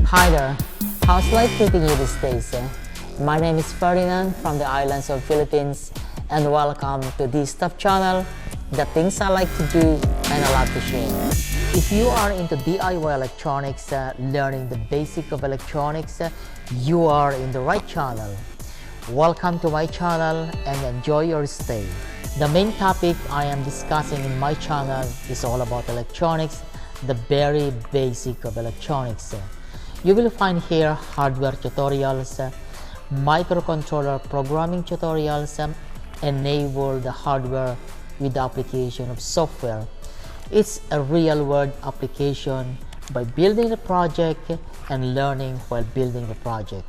Hi there, how's life treating you these days? My name is Ferdinand from the islands of Philippines, and welcome to this top channel, the things I like to do and I love to share. If you are into DIY electronics, learning the basic of electronics, you are in the right channel. Welcome to my channel and enjoy your stay. The main topic I am discussing in my channel is all about electronics, the very basic of electronics. You will find here hardware tutorials, microcontroller programming tutorials, enable the hardware with the application of software. It's a real-world application by building the project and learning while building the project.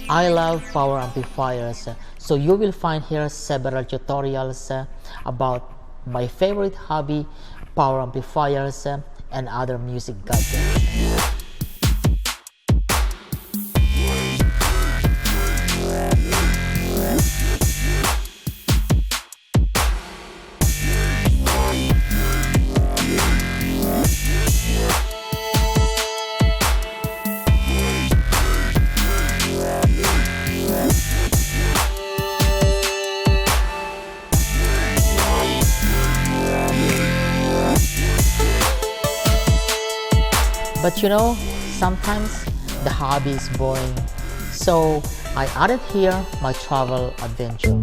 I love power amplifiers, so you will find here several tutorials about my favorite hobby, power amplifiers, and other music gadgets. But you know, sometimes the hobby is boring, so I added here my travel adventure.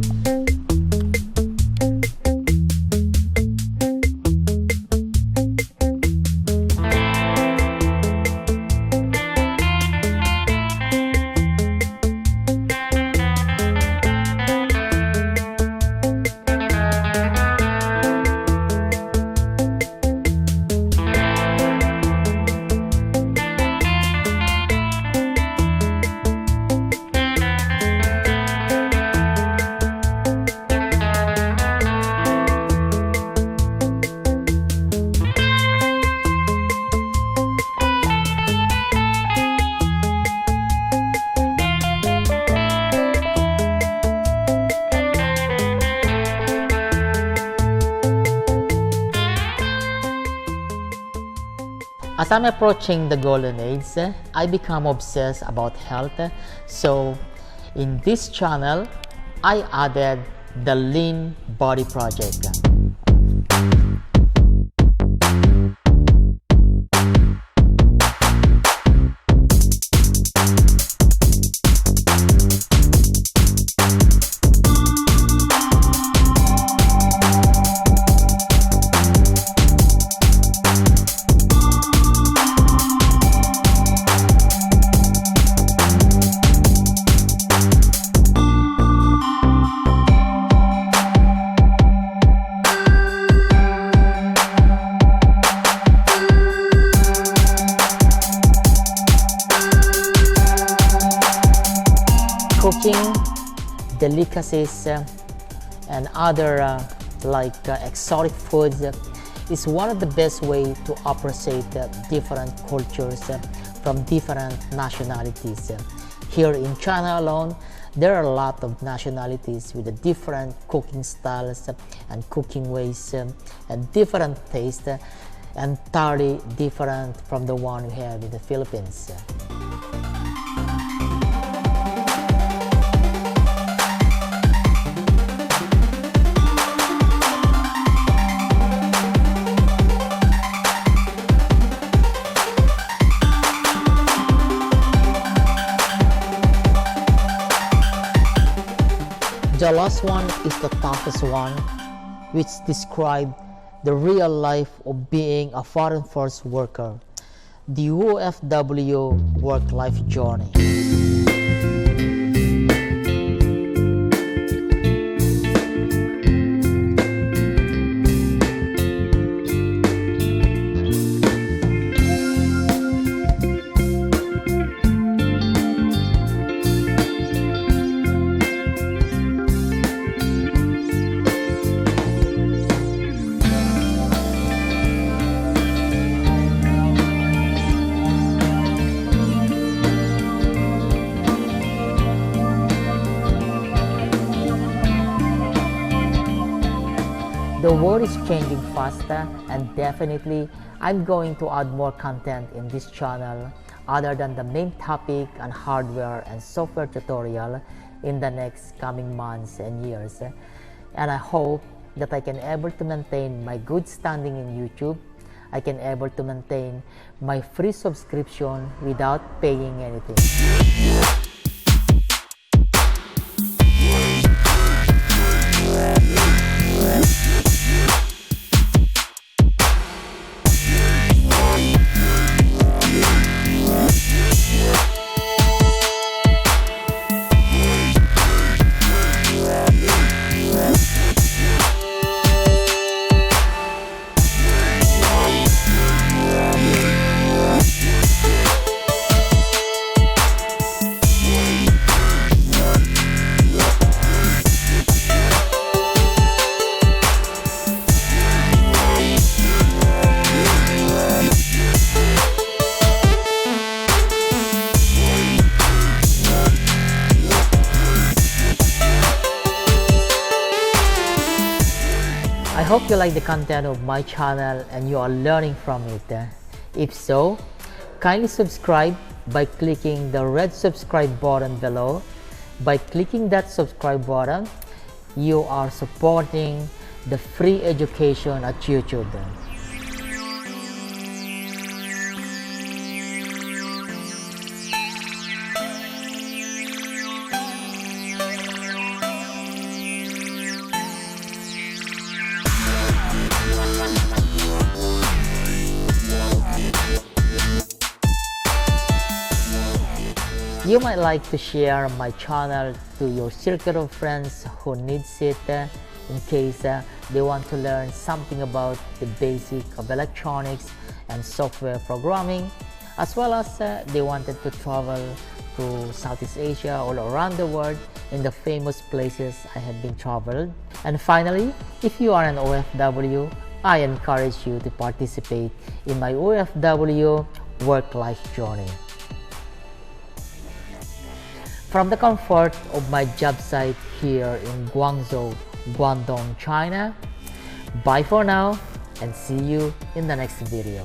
As I'm approaching the golden age, I become obsessed about health. So in this channel, I added the Lean Body Project. Cooking delicacies and other exotic foods is one of the best ways to appreciate different cultures from different nationalities. Here in China alone, there are a lot of nationalities with different cooking styles and cooking ways and different tastes, entirely different from the one we have in the Philippines. The last one is the toughest one, which describes the real life of being a foreign force worker, the OFW work-life journey. The world is changing faster, and definitely I'm going to add more content in this channel other than the main topic on hardware and software tutorial in the next coming months and years. And I hope that I can able to maintain my good standing in YouTube. I can able to maintain my free subscription without paying anything. I hope you like the content of my channel and you are learning from it. If so, kindly subscribe by clicking the red subscribe button below. By clicking that subscribe button, you are supporting the free education at YouTube. You might like to share my channel to your circle of friends who needs it in case they want to learn something about the basic of electronics and software programming, as well as they wanted to travel to Southeast Asia all around the world in the famous places I have been traveled. And finally, if you are an OFW, I encourage you to participate in my OFW work-life journey. From the comfort of my job site here in Guangzhou, Guangdong, China, bye for now and see you in the next video.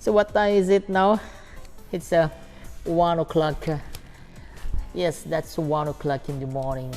So what time is it now? It's 1 o'clock. Yes, that's 1 o'clock in the morning.